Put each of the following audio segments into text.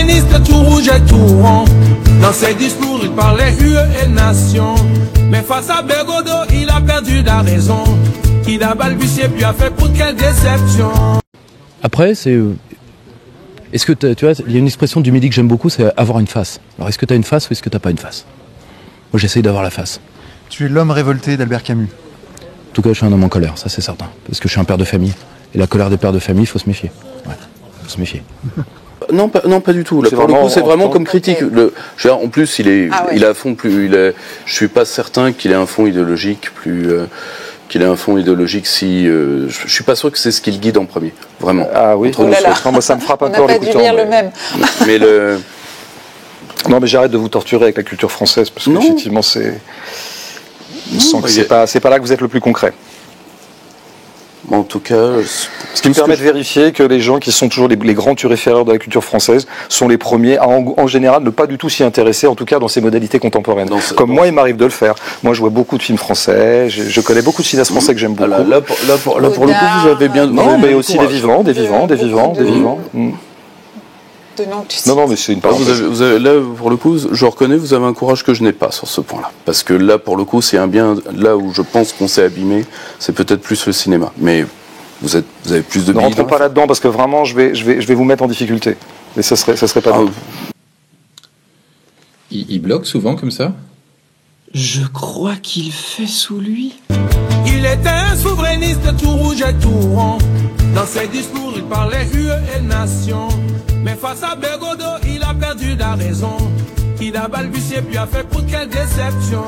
souverainiste tout rouge et tout rond. Dans ses discours, il parlait UE et nation. Mais face à Bégodeau, il a perdu la raison. Il a balbutié puis a fait pour quelle déception. Après, c'est... Est-ce que tu vois, il y a une expression du Midi que j'aime beaucoup, c'est avoir une face. Alors est-ce que tu as une face ou est-ce que tu n'as pas une face? Moi j'essaye d'avoir la face. Tu es l'homme révolté d'Albert Camus. En tout cas, je suis un homme en colère, ça c'est certain. Parce que je suis un père de famille. Et la colère des pères de famille, il faut se méfier. Ouais, faut se méfier. Non, pas du tout. Là, pour le coup, c'est vraiment comme critique. En plus, il a un fond plus. Je suis pas certain qu'il ait un fond idéologique plus. Qu'il ait un fond idéologique si. Je suis pas sûr que c'est ce qui le guide en premier. Vraiment. Ah oui. Moi, ça me frappe un peu en l'écoutant. On n'a pas dû lire le même. Mais le. Non, mais j'arrête de vous torturer avec la culture française parce qu'effectivement, c'est. Je sens que c'est pas là que vous êtes le plus concret. En tout cas, ce qui me permet de vérifier que les gens qui sont toujours les grands turiféraires de la culture française sont les premiers à, en général, ne pas du tout s'y intéresser, en tout cas dans ces modalités contemporaines. Comme moi, il m'arrive de le faire. Moi, je vois beaucoup de films français, je connais beaucoup de cinéastes français que j'aime beaucoup. Là, pour le coup, vous avez bien... Non, mais aussi des vivants. Non, mais c'est une parenthèse. Là, pour le coup, je reconnais, vous avez un courage que je n'ai pas sur ce point-là. Parce que là, pour le coup, c'est un bien. Là où je pense qu'on s'est abîmé, c'est peut-être plus le cinéma. Mais vous avez plus de billes. Ne rentrons pas là-dedans parce que vraiment, je vais vous mettre en difficulté. Et ça serait pas bon. Il bloque souvent comme ça? Je crois qu'il fait sous lui. Il était un souverainiste tout rouge et tout rond. Dans ses discours, il parlait UE et nation. Mais face à Bégodeau, il a perdu la raison. Il a balbutié puis a fait pour quelle déception.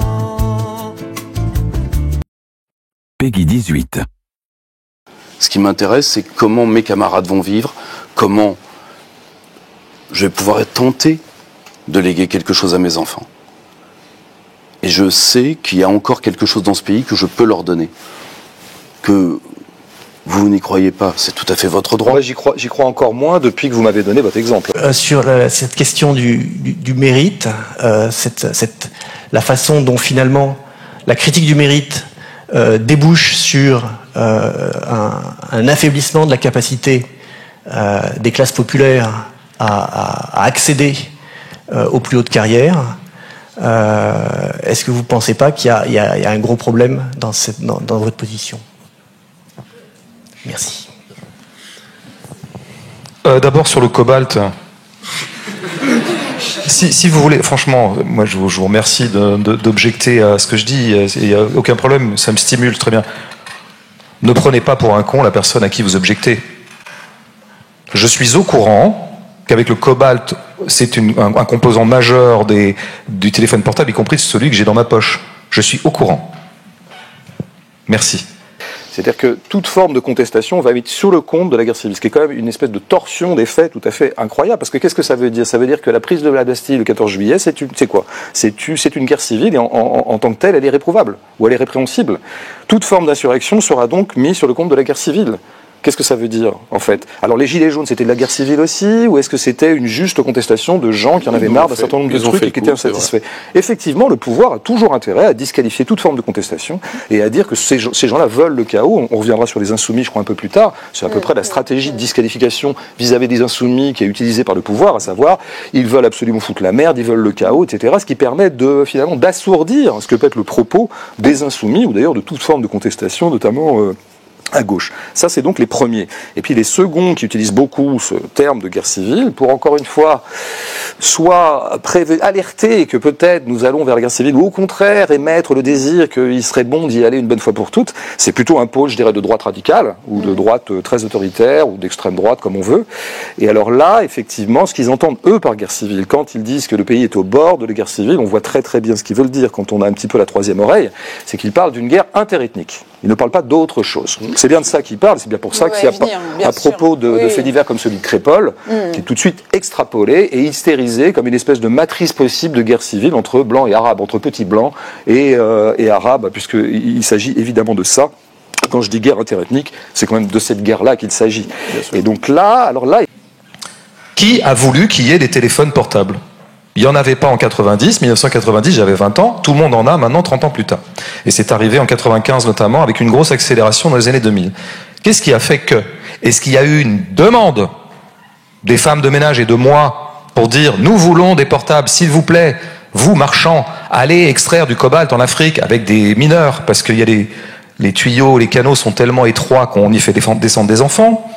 Peggy 18. Ce qui m'intéresse, c'est comment mes camarades vont vivre, comment je vais pouvoir être tenté de léguer quelque chose à mes enfants. Et je sais qu'il y a encore quelque chose dans ce pays que je peux leur donner. Que vous n'y croyez pas, c'est tout à fait votre droit. Ouais, j'y crois encore moins depuis que vous m'avez donné votre exemple. Sur cette question du mérite, la façon dont finalement la critique du mérite débouche sur un affaiblissement de la capacité des classes populaires à accéder aux plus hautes carrières. Est-ce que vous ne pensez pas qu'il y a un gros problème dans votre position? Merci. D'abord sur le cobalt. Si vous voulez, franchement, moi je vous remercie d'objecter à ce que je dis. Il n'y a aucun problème, ça me stimule très bien. Ne prenez pas pour un con la personne à qui vous objectez. Je suis au courant qu'avec le cobalt, c'est un composant majeur du téléphone portable, y compris celui que j'ai dans ma poche. Je suis au courant. Merci. C'est-à-dire que toute forme de contestation va vite sur le compte de la guerre civile, ce qui est quand même une espèce de torsion des faits tout à fait incroyable. Parce que qu'est-ce que ça veut dire? Ça veut dire que la prise de la Bastille le 14 juillet, c'est quoi? C'est une guerre civile et en tant que telle, elle est réprouvable ou elle est répréhensible. Toute forme d'insurrection sera donc mise sur le compte de la guerre civile. Qu'est-ce que ça veut dire, en fait? Alors, les Gilets jaunes, c'était de la guerre civile aussi, ou est-ce que c'était une juste contestation de gens qui en avaient marre d'un certain nombre de trucs et qui étaient insatisfaits? Effectivement, le pouvoir a toujours intérêt à disqualifier toute forme de contestation et à dire que ces gens-là veulent le chaos. On reviendra sur les insoumis, je crois, un peu plus tard. C'est à peu près la stratégie de disqualification vis-à-vis des insoumis qui est utilisée par le pouvoir, à savoir, ils veulent absolument foutre la merde, ils veulent le chaos, etc. Ce qui permet finalement d'assourdir ce que peut être le propos des insoumis, ou d'ailleurs de toute forme de contestation, notamment à gauche. Ça, c'est donc les premiers. Et puis les seconds qui utilisent beaucoup ce terme de guerre civile pour, encore une fois, soit alerter que peut-être nous allons vers la guerre civile, ou au contraire émettre le désir qu'il serait bon d'y aller une bonne fois pour toutes. C'est plutôt un pôle, je dirais, de droite radicale, ou de droite très autoritaire, ou d'extrême droite, comme on veut. Et alors là, effectivement, ce qu'ils entendent, eux, par guerre civile, quand ils disent que le pays est au bord de la guerre civile, on voit très très bien ce qu'ils veulent dire quand on a un petit peu la troisième oreille, c'est qu'ils parlent d'une guerre interethnique. Ils ne parlent pas d'autre chose. C'est bien de ça qu'ils parlent, c'est bien pour ça qu'il y a, à propos de faits divers comme celui de Crépol, qui est tout de suite extrapolé et hystérisé comme une espèce de matrice possible de guerre civile entre blancs et arabes, entre petits blancs et arabes, puisqu'il s'agit évidemment de ça. Quand je dis guerre interethnique, c'est quand même de cette guerre-là qu'il s'agit. Et donc là, qui a voulu qu'il y ait des téléphones portables? Il n'y en avait pas en 1990, j'avais 20 ans, tout le monde en a maintenant 30 ans plus tard. Et c'est arrivé en 95 notamment, avec une grosse accélération dans les années 2000. Qu'est-ce qui a fait que? Est-ce qu'il y a eu une demande des femmes de ménage et de moi pour dire nous voulons des portables, s'il vous plaît, vous marchands, allez extraire du cobalt en Afrique avec des mineurs, parce qu'il y a les tuyaux, les canaux sont tellement étroits qu'on y fait descendre des enfants.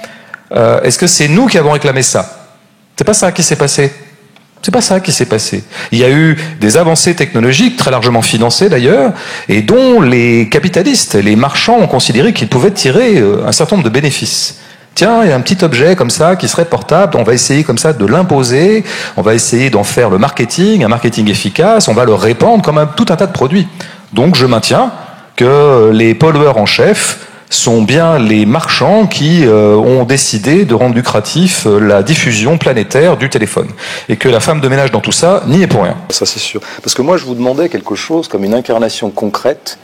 Est-ce que c'est nous qui avons réclamé ça? C'est pas ça qui s'est passé. C'est pas ça qui s'est passé. Il y a eu des avancées technologiques, très largement financées d'ailleurs, et dont les capitalistes, les marchands ont considéré qu'ils pouvaient tirer un certain nombre de bénéfices. Tiens, il y a un petit objet comme ça qui serait portable, on va essayer comme ça de l'imposer, on va essayer d'en faire le marketing, un marketing efficace, on va le répandre comme tout un tas de produits. Donc je maintiens que les pollueurs en chef sont bien les marchands qui ont décidé de rendre lucratif la diffusion planétaire du téléphone. Et que la femme de ménage dans tout ça n'y est pour rien. Ça c'est sûr. Parce que moi je vous demandais quelque chose comme une incarnation concrète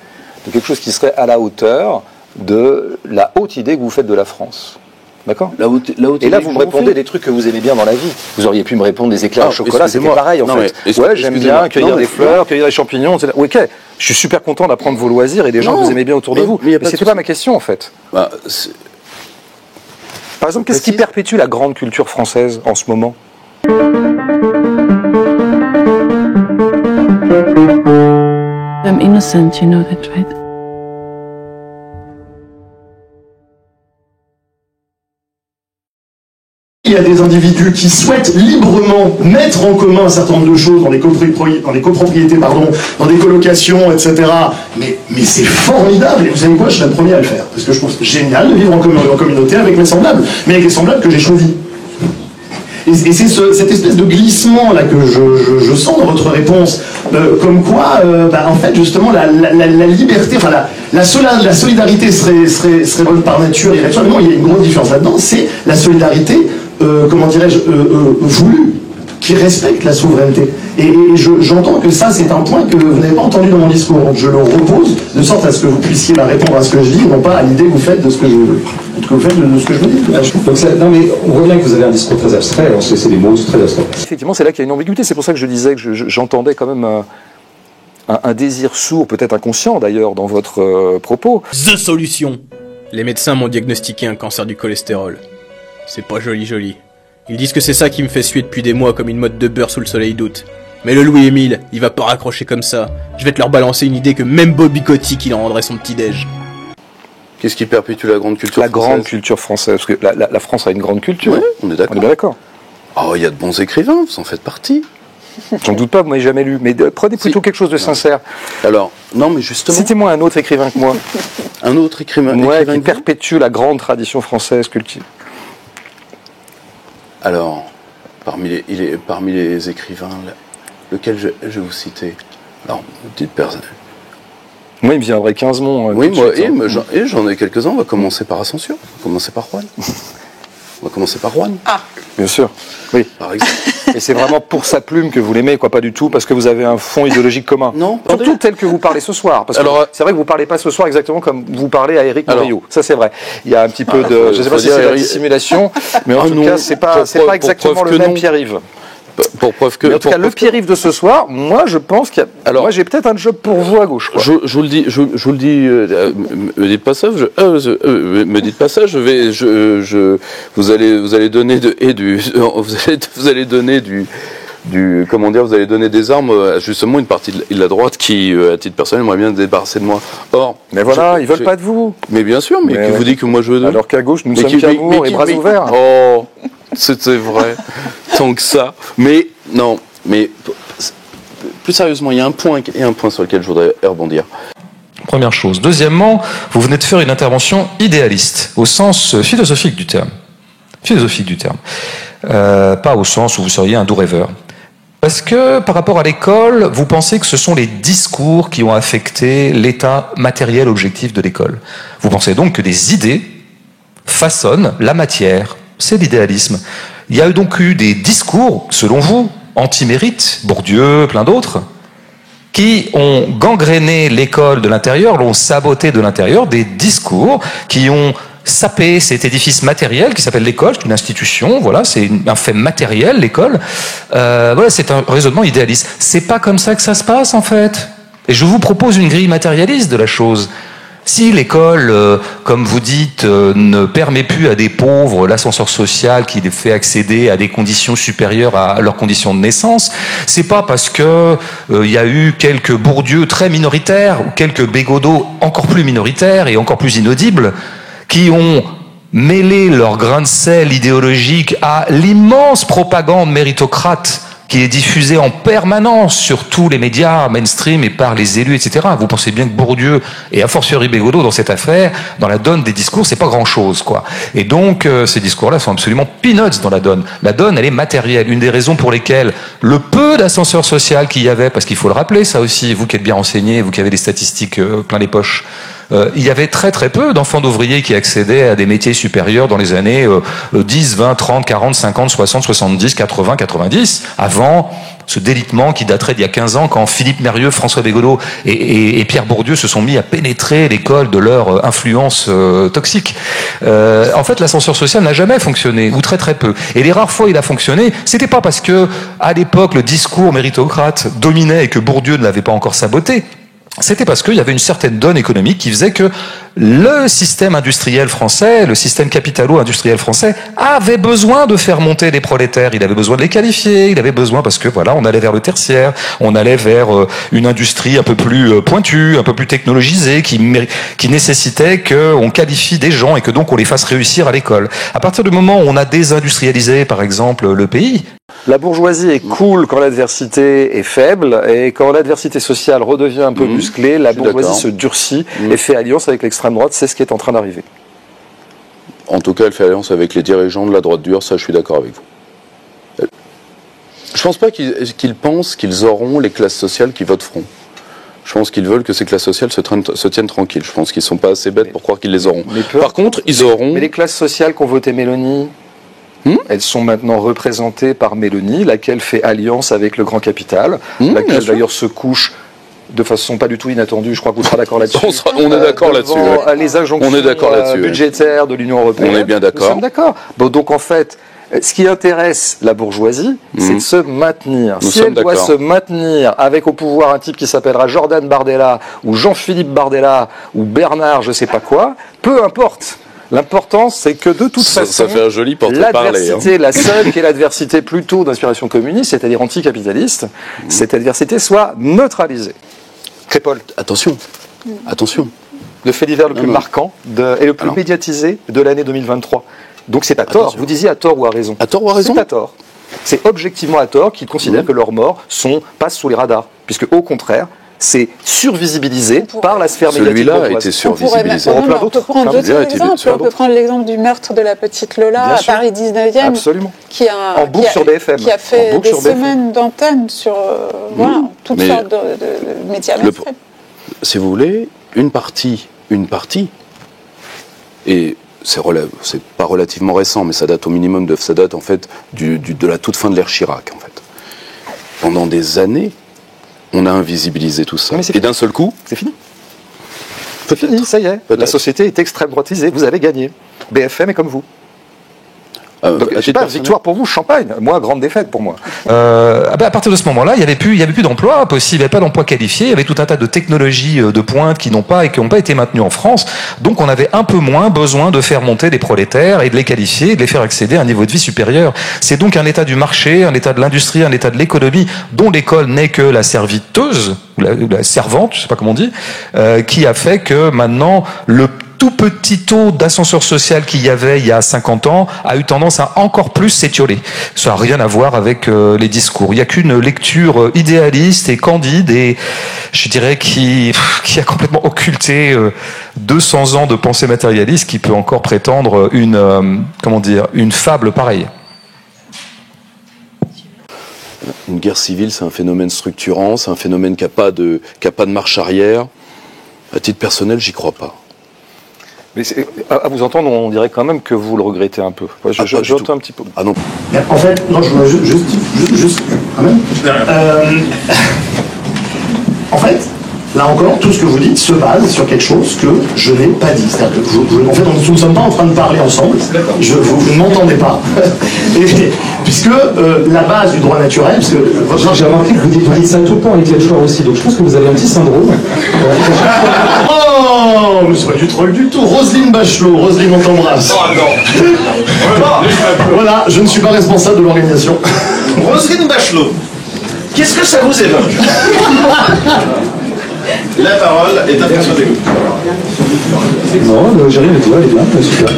de quelque chose qui serait à la hauteur de la haute idée que vous faites de la France. D'accord ? Et là, vous me répondez des trucs que vous aimez bien dans la vie. Vous auriez pu me répondre des éclairs au chocolat, c'était pareil en fait. Ouais, j'aime bien cueillir des fleurs, cueillir des champignons, etc. Ok, je suis super content d'apprendre vos loisirs et des gens que vous aimez bien autour de vous. Mais c'était pas ma question en fait. Par exemple, qu'est-ce qui perpétue la grande culture française en ce moment ? I'm innocent, you know that, right? Il y a des individus qui souhaitent librement mettre en commun un certain nombre de choses dans les copropriétés, dans des colocations, etc. Mais c'est formidable, et vous savez quoi, je serais le premier à le faire, parce que je trouve que c'est génial de vivre en communauté avec mes semblables, mais avec les semblables que j'ai choisis. Et c'est cette espèce de glissement là que je sens dans votre réponse, comme quoi, en fait, justement, la liberté, enfin la solidarité serait bonne par nature, et naturellement, il y a une grosse différence là-dedans, c'est la solidarité, comment dirais-je, voulue, qui respecte la souveraineté. Et j'entends que ça, c'est un point que vous n'avez pas entendu dans mon discours, donc je le repose, de sorte à ce que vous puissiez répondre à ce que je dis, non pas à l'idée que vous faites de ce que je vous dis. Donc non mais on voit bien que vous avez un discours très abstrait, c'est des mots très abstraits. Effectivement, c'est là qu'il y a une ambiguïté, c'est pour ça que je disais que j'entendais quand même un désir sourd, peut-être inconscient d'ailleurs, dans votre propos. The solution. Les médecins m'ont diagnostiqué un cancer du cholestérol. C'est pas joli. Ils disent que c'est ça qui me fait suer depuis des mois comme une motte de beurre sous le soleil d'août. Mais le Louis-Émile, il va pas raccrocher comme ça. Je vais te leur balancer une idée que même Bobby Kotick il en rendrait son petit-déj. Qu'est-ce qui perpétue la grande culture française ? La grande culture française, parce que la France a une grande culture. Oui, on est d'accord. On est bien d'accord. Oh, il y a de bons écrivains, vous en faites partie. J'en doute pas, vous m'avez jamais lu, mais prenez plutôt quelque chose de sincère. Alors, non, mais justement... Citez-moi un autre écrivain que moi. Un autre écrivain qui perpétue la grande tradition française cultive. Alors, parmi les écrivains, lequel je vais vous citer ? Alors, petite personne. Moi, il me viendrait 15 noms. Oui, moi, j'en ai quelques-uns. On va commencer par Ascension. On va commencer par Juan. Ah, bien sûr. Oui. Par exemple. Et c'est vraiment pour sa plume que vous l'aimez, quoi, pas du tout, parce que vous avez un fond idéologique commun. Non. Surtout tel que vous parlez ce soir. Parce que c'est vrai que vous parlez pas ce soir exactement comme vous parlez à Éric Morillo. Ça, c'est vrai. Il y a un petit peu de, je sais pas si c'est la dissimulation, mais en tout cas, c'est pas exactement le même Pierre-Yves. Pour preuve que. Mais en tout cas, le Pierre-Yves de ce soir, moi, je pense qu'il y a. Alors, moi, j'ai peut-être un job pour vous à gauche. Quoi. Je vous le dis, me dites pas ça. Me dites pas ça. Vous allez donner vous allez donner des armes à justement une partie de la droite qui, à titre personnel, aimerait bien se débarrasser de moi. Or, mais voilà, ils veulent pas de vous. Mais bien sûr, mais qui vous dit que moi je veux. Alors qu'à gauche, nous sommes qu'amour et bras ouverts. Oh, c'était vrai. Tant que ça. Mais non, mais plus sérieusement, il y a un point sur lequel je voudrais rebondir. Première chose. Deuxièmement, vous venez de faire une intervention idéaliste, au sens philosophique du terme. Pas au sens où vous seriez un doux rêveur. Parce que par rapport à l'école, vous pensez que ce sont les discours qui ont affecté l'état matériel objectif de l'école. Vous pensez donc que des idées façonnent la matière. C'est l'idéalisme. Il y a donc eu des discours, selon vous, anti-mérite, Bourdieu, plein d'autres, qui ont gangréné l'école de l'intérieur, l'ont saboté de l'intérieur, des discours qui ont sapé cet édifice matériel qui s'appelle l'école, c'est une institution, voilà, c'est un fait matériel, l'école. Voilà, c'est un raisonnement idéaliste. C'est pas comme ça que ça se passe, en fait. Et je vous propose une grille matérialiste de la chose. Si l'école, comme vous dites, ne permet plus à des pauvres l'ascenseur social qui les fait accéder à des conditions supérieures à leurs conditions de naissance, c'est pas parce que y a eu quelques Bourdieu très minoritaires ou quelques Bégodeau encore plus minoritaires et encore plus inaudibles qui ont mêlé leur grain de sel idéologique à l'immense propagande méritocrate qui est diffusée en permanence sur tous les médias mainstream et par les élus, etc. Vous pensez bien que Bourdieu et a fortiori Bégodeau dans cette affaire, dans la donne des discours, c'est pas grand-chose, quoi. Et donc, ces discours-là sont absolument peanuts dans la donne. La donne, elle est matérielle. Une des raisons pour lesquelles le peu d'ascenseur social qu'il y avait, parce qu'il faut le rappeler, ça aussi, vous qui êtes bien renseignés, vous qui avez des statistiques plein les poches, il y avait très très peu d'enfants d'ouvriers qui accédaient à des métiers supérieurs dans les années 10, 20, 30, 40, 50, 60, 70, 80, 90, avant ce délitement qui daterait d'il y a 15 ans quand Philippe Mérieux, François Bégodeau et Pierre Bourdieu se sont mis à pénétrer l'école de leur influence toxique. En fait, l'ascenseur social n'a jamais fonctionné, ou très très peu. Et les rares fois où il a fonctionné, c'était pas parce que, à l'époque, le discours méritocrate dominait et que Bourdieu ne l'avait pas encore saboté. C'était parce qu'il y avait une certaine donne économique qui faisait que le système industriel français, le système capitalo-industriel français, avait besoin de faire monter des prolétaires. Il avait besoin de les qualifier. Il avait besoin parce que voilà, on allait vers le tertiaire, on allait vers une industrie un peu plus pointue, un peu plus technologisée, qui nécessitait qu'on qualifie des gens et que donc on les fasse réussir à l'école. À partir du moment où on a désindustrialisé, par exemple, le pays. La bourgeoisie est cool quand l'adversité est faible, et quand l'adversité sociale redevient un peu musclée, la bourgeoisie se durcit et fait alliance avec l'extrême droite. C'est ce qui est en train d'arriver. En tout cas, elle fait alliance avec les dirigeants de la droite dure, ça je suis d'accord avec vous. Je pense pas qu'ils pensent qu'ils auront les classes sociales qui voteront. Je pense qu'ils veulent que ces classes sociales se tiennent tranquilles. Je pense qu'ils sont pas assez bêtes pour croire qu'ils les auront. Par contre, ils auront... Mais les classes sociales qui ont voté Mélanie... Elles sont maintenant représentées par Mélanie, laquelle fait alliance avec le grand capital, laquelle d'ailleurs se couche de façon pas du tout inattendue. Je crois que vous serez d'accord là-dessus. On est d'accord là-dessus. Les injonctions budgétaires de l'Union européenne. On est bien d'accord. Nous sommes d'accord. Bon, donc en fait, ce qui intéresse la bourgeoisie, c'est de se maintenir. Si elle doit se maintenir avec au pouvoir un type qui s'appellera Jordan Bardella ou Jean-Philippe Bardella ou Bernard je sais pas quoi, peu importe. L'important, c'est que de toute façon, ça fait un joli l'adversité, la seule qui est l'adversité plutôt d'inspiration communiste, c'est-à-dire anticapitaliste, cette adversité soit neutralisée. Crépol. Attention. Le fait divers le plus marquant et le plus médiatisé de l'année 2023. Donc c'est à tort. Vous disiez à tort ou à raison. À tort ou à raison ? C'est à tort. C'est objectivement à tort qu'ils considèrent que leurs morts passent sous les radars. Puisque au contraire, c'est survisibilisé par la sphère médiatique. Celui-là a été survisibilisé. On peut prendre d'autres exemples. On peut prendre l'exemple du meurtre de la petite Lola à Paris 19e. Absolument. En boucle sur BFM. Qui a fait des semaines d'antenne sur toutes sortes de médias mainstream. Si vous voulez, une partie, et c'est pas relativement récent, mais ça date au minimum en fait de la toute fin de l'ère Chirac, en fait. Pendant des années, on a invisibilisé tout ça. Et d'un seul coup... C'est fini. C'est fini, ça y est. La société est extrême droitisée, vous avez gagné. BFM est comme vous. Donc, je sais pas, victoire pour vous, champagne. Moi, grande défaite pour moi. À partir de ce moment-là, il y avait plus d'emplois possibles, il n'y avait pas d'emplois qualifiés, il y avait tout un tas de technologies de pointe qui n'ont pas été maintenues en France. Donc, on avait un peu moins besoin de faire monter des prolétaires et de les qualifier et de les faire accéder à un niveau de vie supérieur. C'est donc un état du marché, un état de l'industrie, un état de l'économie dont l'école n'est que la serviteuse, ou la servante, je sais pas comment on dit, qui a fait que maintenant, le tout petit taux d'ascenseur social qu'il y avait il y a 50 ans a eu tendance à encore plus s'étioler. Ça n'a rien à voir avec les discours. Il n'y a qu'une lecture idéaliste et candide et je dirais qui a complètement occulté 200 ans de pensée matérialiste qui peut encore prétendre une fable pareille. Une guerre civile, c'est un phénomène structurant, c'est un phénomène qui n'a pas de marche arrière. À titre personnel, j'y crois pas. Mais à vous entendre, on dirait quand même que vous le regrettez un peu. J'entends un petit peu. Ah non. En fait, non, je voudrais juste quand même. En fait, là encore, tout ce que vous dites se base sur quelque chose que je n'ai pas dit. C'est-à-dire que en fait, nous ne sommes pas en train de parler ensemble. Vous ne m'entendez pas. Puisque la base du droit naturel, parce que j'ai remarqué que vous dites ça tout le temps avec les choix aussi, donc je pense que vous avez un petit syndrome. Oh non, mais c'est pas du troll du tout. Roselyne Bachelot, Roselyne, on t'embrasse. Oh non. Voilà, je ne suis pas responsable de l'organisation. Roselyne Bachelot, qu'est-ce que ça vous évoque? La parole est à François Pégou. Non, j'ai rien à dire, elle est bien, super.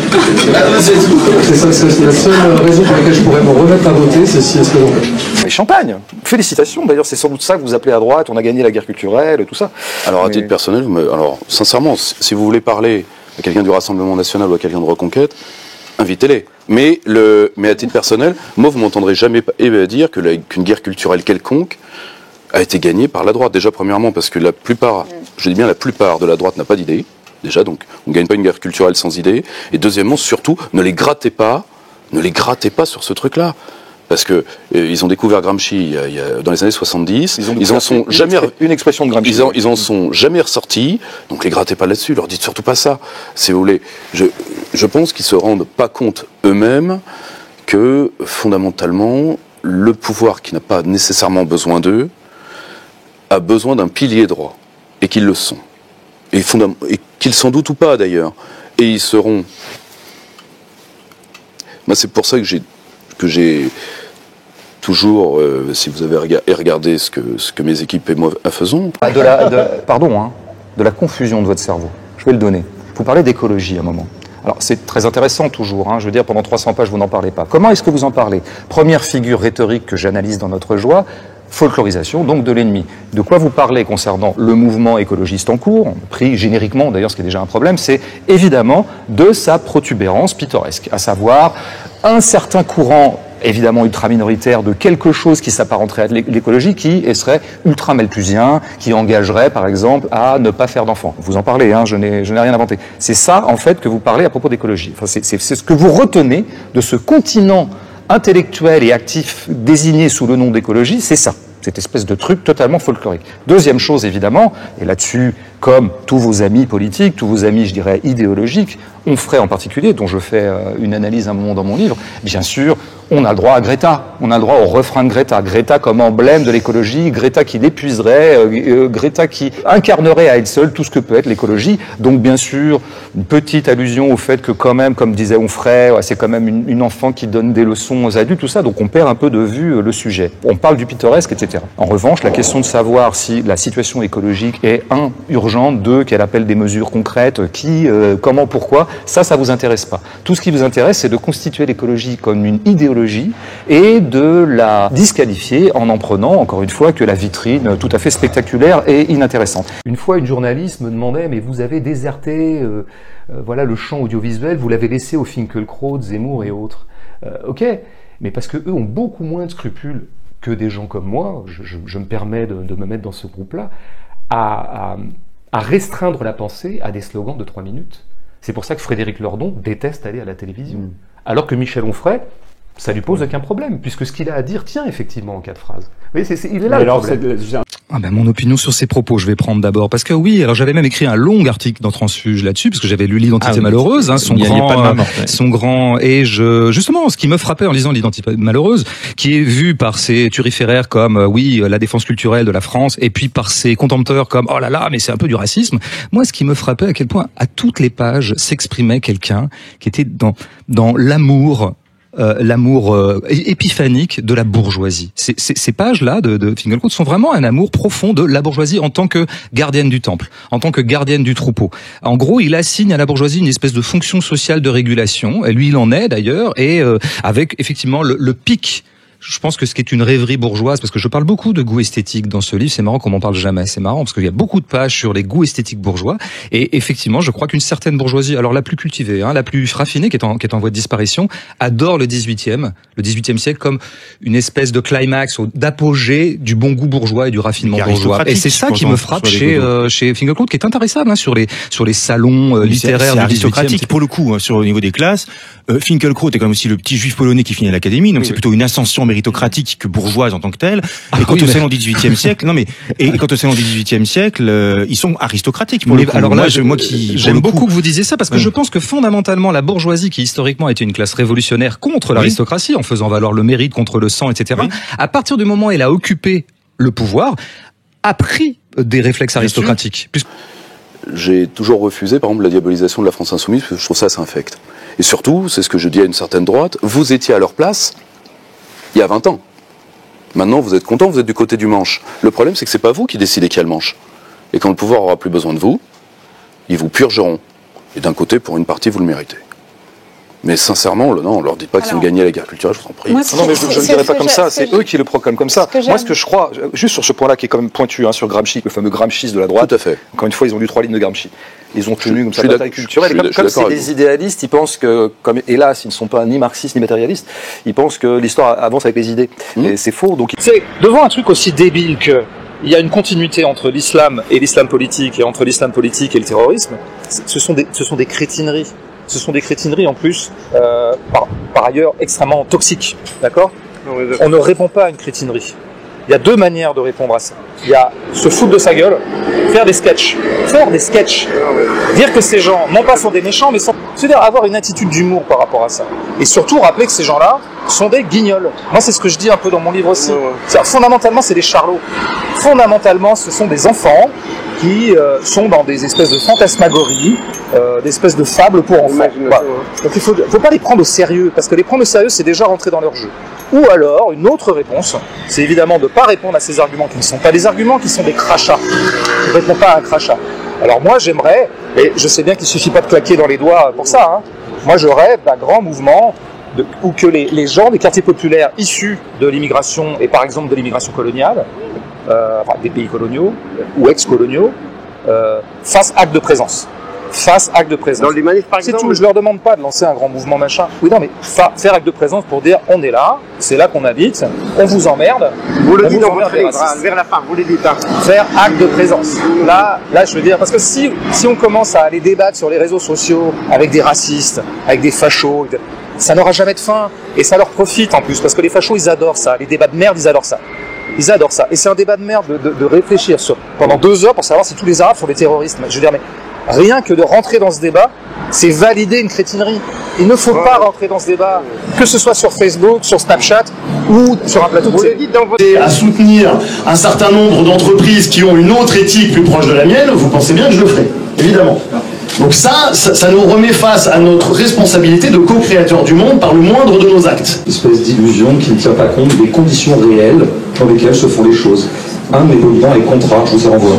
C'est la seule raison pour laquelle je pourrais me remettre à voter, c'est si est-ce que j'en fais. Mais Champagne, félicitations, d'ailleurs c'est sans doute ça que vous appelez à droite, on a gagné la guerre culturelle, tout ça. Alors à titre personnel, alors sincèrement, si vous voulez parler à quelqu'un du Rassemblement National ou à quelqu'un de Reconquête, invitez-les. Mais à titre personnel, moi vous m'entendrez jamais dire qu'une guerre culturelle quelconque a été gagnée par la droite. Déjà premièrement parce que la plupart de la droite n'a pas d'idée. Déjà, donc, on ne gagne pas une guerre culturelle sans idée. Et deuxièmement, surtout, ne les grattez pas sur ce truc-là. Parce que ils ont découvert Gramsci dans les années 70. Ils en sont jamais une expression de Gramsci. Ils en sont jamais ressortis. Donc les grattez pas là-dessus. Leur dites surtout pas ça. Si vous voulez, je pense qu'ils se rendent pas compte eux-mêmes que fondamentalement le pouvoir qui n'a pas nécessairement besoin d'eux a besoin d'un pilier droit et qu'ils le sont. Et qu'ils s'en doutent ou pas d'ailleurs. Et ils seront. Moi, c'est pour ça que j'ai toujours, si vous avez regardé ce que mes équipes et moi faisons. De la confusion de votre cerveau. Je vais le donner. Vous parlez d'écologie à un moment. Alors c'est très intéressant toujours, je veux dire pendant 300 pages vous n'en parlez pas. Comment est-ce que vous en parlez? Première figure rhétorique que j'analyse dans Notre Joie, folklorisation donc de l'ennemi. De quoi vous parlez concernant le mouvement écologiste en cours, pris génériquement d'ailleurs ce qui est déjà un problème, c'est évidemment de sa protubérance pittoresque, à savoir un certain courant évidemment ultra-minoritaire de quelque chose qui s'apparenterait à l'écologie, qui serait ultra-malthusien, qui engagerait, par exemple, à ne pas faire d'enfants. Vous en parlez, je n'ai rien inventé. C'est ça, en fait, que vous parlez à propos d'écologie. Enfin, c'est ce que vous retenez de ce continent intellectuel et actif désigné sous le nom d'écologie, c'est ça. Cette espèce de truc totalement folklorique. Deuxième chose, évidemment, et là-dessus, comme tous vos amis politiques, tous vos amis, je dirais, idéologiques, Onfray en particulier, dont je fais une analyse un moment dans mon livre, bien sûr, on a le droit à Greta, on a le droit au refrain de Greta. Greta comme emblème de l'écologie, Greta qui l'épuiserait, Greta qui incarnerait à elle seule tout ce que peut être l'écologie. Donc bien sûr, une petite allusion au fait que quand même, comme disait Onfray, c'est quand même une enfant qui donne des leçons aux adultes, tout ça, donc on perd un peu de vue le sujet. On parle du pittoresque, etc. En revanche, la question de savoir si la situation écologique est, urgente, qu'elle appelle des mesures concrètes, comment, pourquoi, ça vous intéresse pas. Tout ce qui vous intéresse, c'est de constituer l'écologie comme une idéologie et de la disqualifier en prenant, encore une fois, que la vitrine tout à fait spectaculaire et inintéressante. Une fois, une journaliste me demandait, mais vous avez déserté le champ audiovisuel, vous l'avez laissé au Finkielkraut, Zemmour et autres. Ok, mais parce que eux ont beaucoup moins de scrupules que des gens comme moi, je me permets de me mettre dans ce groupe-là, à restreindre la pensée à des slogans de 3 minutes. C'est pour ça que Frédéric Lordon déteste aller à la télévision. Alors que Michel Onfray, ça lui pose aucun problème, puisque ce qu'il a à dire tient effectivement en 4 phrases. Vous voyez, il est là le problème. Mon opinion sur ces propos, je vais prendre d'abord, parce que oui, alors j'avais même écrit un long article dans Transfuge là-dessus, parce que j'avais lu l'identité malheureuse, et justement, ce qui me frappait en lisant l'identité malheureuse, qui est vue par ses turiféraires comme, la défense culturelle de la France, et puis par ses contempteurs comme, oh là là, mais c'est un peu du racisme. Moi, ce qui me frappait, à quel point, à toutes les pages, s'exprimait quelqu'un qui était dans l'amour, épiphanique de la bourgeoisie. Ces pages-là de Finkielkraut sont vraiment un amour profond de la bourgeoisie en tant que gardienne du temple, en tant que gardienne du troupeau. En gros, il assigne à la bourgeoisie une espèce de fonction sociale de régulation, et lui il en est d'ailleurs, et avec effectivement le pic. Je pense que ce qui est une rêverie bourgeoise, parce que je parle beaucoup de goût esthétique dans ce livre, c'est marrant qu'on m'en parle jamais, c'est marrant parce qu'il y a beaucoup de pages sur les goûts esthétiques bourgeois, et effectivement, je crois qu'une certaine bourgeoisie, alors la plus cultivée, la plus raffinée, qui est en voie de disparition, adore le 18e siècle comme une espèce de climax, d'apogée du bon goût bourgeois et du raffinement bourgeois. Et c'est ça qui me frappe chez Finkielkraut, qui est intéressable, sur les salons littéraires du 18e. Aristocratique, pour le coup, au niveau des classes. Finkielkraut est quand même aussi le petit juif polonais qui finit à l'académie, donc c'est plutôt une ascension méritocratique que bourgeoise en tant que telle. Et quant au salon du XVIIIe siècle, quant au salon du XVIIIe siècle, ils sont aristocratiques pour le coup. Alors là, j'aime beaucoup que vous disiez ça, parce que je pense que fondamentalement, la bourgeoisie, qui historiquement était une classe révolutionnaire contre l'aristocratie, en faisant valoir le mérite contre le sang, etc., à partir du moment où elle a occupé le pouvoir, a pris des réflexes aristocratiques. j'ai toujours refusé, par exemple, la diabolisation de la France insoumise, parce que je trouve ça assez infect. Et surtout, c'est ce que je dis à une certaine droite, vous étiez à leur place il y a 20 ans. Maintenant, vous êtes content, vous êtes du côté du manche. Le problème, c'est que c'est pas vous qui décidez qui a le manche. Et quand le pouvoir aura plus besoin de vous, ils vous purgeront. Et d'un côté, pour une partie, vous le méritez. Mais sincèrement, non, on leur dit pas qu'ils ont gagné la guerre culturelle, je vous en prie. Non, mais je ne dirais pas comme ça, c'est eux qui le proclament comme ça. Moi, ce que je crois, juste sur ce point-là, qui est quand même pointu, sur Gramsci, le fameux Gramsciste de la droite. Tout à fait. Encore une fois, ils ont lu 3 lignes de Gramsci. Ils ont tenu comme ça la bataille culturelle. Comme c'est des idéalistes, ils pensent que, comme hélas, ils ne sont pas ni marxistes ni matérialistes, ils pensent que l'histoire avance avec les idées. Et c'est faux. Donc, c'est devant un truc aussi débile que il y a une continuité entre l'islam et l'islam politique et entre l'islam politique et le terrorisme. Ce sont des crétineries. Ce sont des crétineries en plus, par ailleurs extrêmement toxiques, d'accord ? On ne répond pas à une crétinerie. Il y a 2 manières de répondre à ça. Il y a se foutre de sa gueule, faire des sketchs. Dire que ces gens, non pas sont des méchants, mais c'est-à-dire avoir une attitude d'humour par rapport à ça. Et surtout rappeler que ces gens-là sont des guignols. Moi, c'est ce que je dis un peu dans mon livre aussi. Fondamentalement, c'est des charlots. Fondamentalement, ce sont des enfants qui sont dans des espèces de fantasmagories, des espèces de fables pour enfants. Voilà. Donc il faut pas les prendre au sérieux, parce que les prendre au sérieux, c'est déjà rentrer dans leur jeu. Ou alors, une autre réponse, c'est évidemment de ne pas répondre à ces arguments qui ne sont pas des arguments, qui sont des crachats. Ne répond pas à un crachat. Alors moi, j'aimerais, et je sais bien qu'il ne suffit pas de claquer dans les doigts pour ça, hein, moi je rêve d'un grand mouvement où que les gens des quartiers populaires issus de l'immigration, et par exemple de l'immigration coloniale, des pays coloniaux ou ex-coloniaux, fassent acte de présence. Dans les manifs, par exemple. C'est tout. Je leur demande pas de lancer un grand mouvement machin. Oui, non, mais faire acte de présence pour dire on est là, c'est là qu'on habite, on vous emmerde. Vous le dites dans votre livre, vers la fin, vous le dites. Faire acte de présence. Là, je veux dire, parce que si on commence à aller débattre sur les réseaux sociaux avec des racistes, avec des fachos, ça n'aura jamais de fin. Et ça leur profite en plus, parce que les fachos, ils adorent ça. Les débats de merde, ils adorent ça. Et c'est un débat de merde de réfléchir pendant 2 heures pour savoir si tous les Arabes sont des terroristes. Je veux dire, mais rien que de rentrer dans ce débat, c'est valider une crétinerie. Il ne faut pas rentrer dans ce débat, que ce soit sur Facebook, sur Snapchat ou sur un plateau de télé. À soutenir un certain nombre d'entreprises qui ont une autre éthique plus proche de la mienne, vous pensez bien que je le ferai, évidemment. Donc ça nous remet face à notre responsabilité de co-créateur du monde par le moindre de nos actes. Une espèce d'illusion qui ne tient pas compte des conditions réelles dans lesquelles se font les choses. Un de mes polluants est contrat, je vous en renvoie.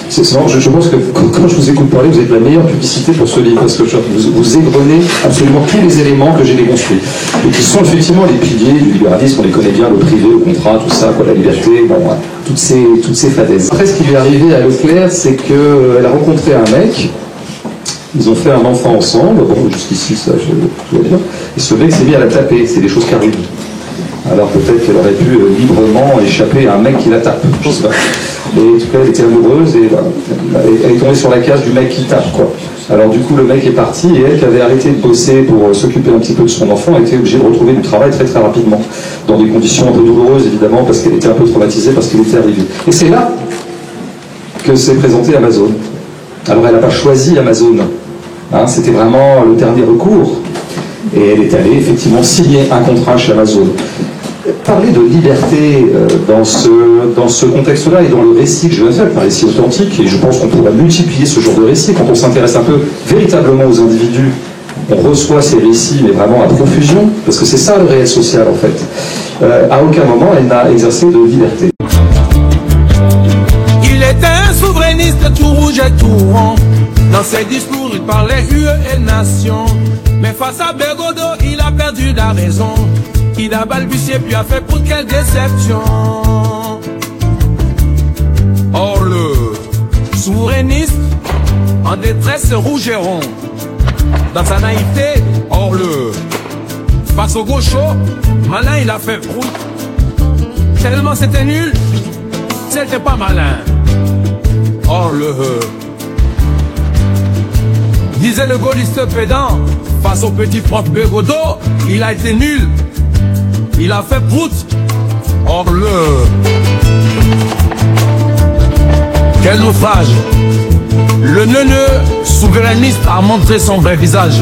Je pense que quand je vous écoute parler, vous êtes la meilleure publicité pour ce livre, parce que vous égrenez absolument tous les éléments que j'ai déconstruits, et qui sont effectivement les piliers du libéralisme. On les connaît bien, le privé, le contrat, tout ça, la liberté, toutes ces fadaises. Après, ce qui lui est arrivé à Leclerc, c'est qu'elle a rencontré un mec, ils ont fait un enfant ensemble, jusqu'ici, ça, je dois dire, et ce mec s'est mis à la taper, c'est des choses qui arrivent. Alors peut-être qu'elle aurait pu librement échapper à un mec qui la tape, je sais pas. Et en tout cas, elle était amoureuse et elle est tombée sur la case du mec qui tape, quoi. Alors du coup, le mec est parti et elle, qui avait arrêté de bosser pour s'occuper un petit peu de son enfant, a été obligée de retrouver du travail très très rapidement, dans des conditions un peu douloureuses évidemment, parce qu'elle était un peu traumatisée parce qu'il était arrivé. Et c'est là que s'est présenté Amazon. Alors elle n'a pas choisi Amazon, hein, c'était vraiment le dernier recours. Et elle est allée effectivement signer un contrat chez Amazon. Parler de liberté dans ce contexte-là et dans le récit que je viens de faire, un récit authentique, et je pense qu'on pourra multiplier ce genre de récit quand on s'intéresse un peu véritablement aux individus. On reçoit ces récits, mais vraiment à profusion, parce que c'est ça le réel social en fait. À aucun moment elle n'a exercé de liberté. Il était un souverainiste tout rouge et tout rond. Dans ses discours, il parlait UE et nation. Mais face à Bégodeau, il a perdu la raison. Il a balbutié puis a fait pour quelle déception. Or le souverainiste en détresse rouge et rond. Dans sa naïveté, or le face au gaucho, malin il a fait prout. Tellement c'était nul, c'était pas malin. Or le disait le gaulliste pédant, face au petit prof Bégodeau, il a été nul, il a fait prout. Or quel naufrage. Le neuneu souverainiste a montré son vrai visage.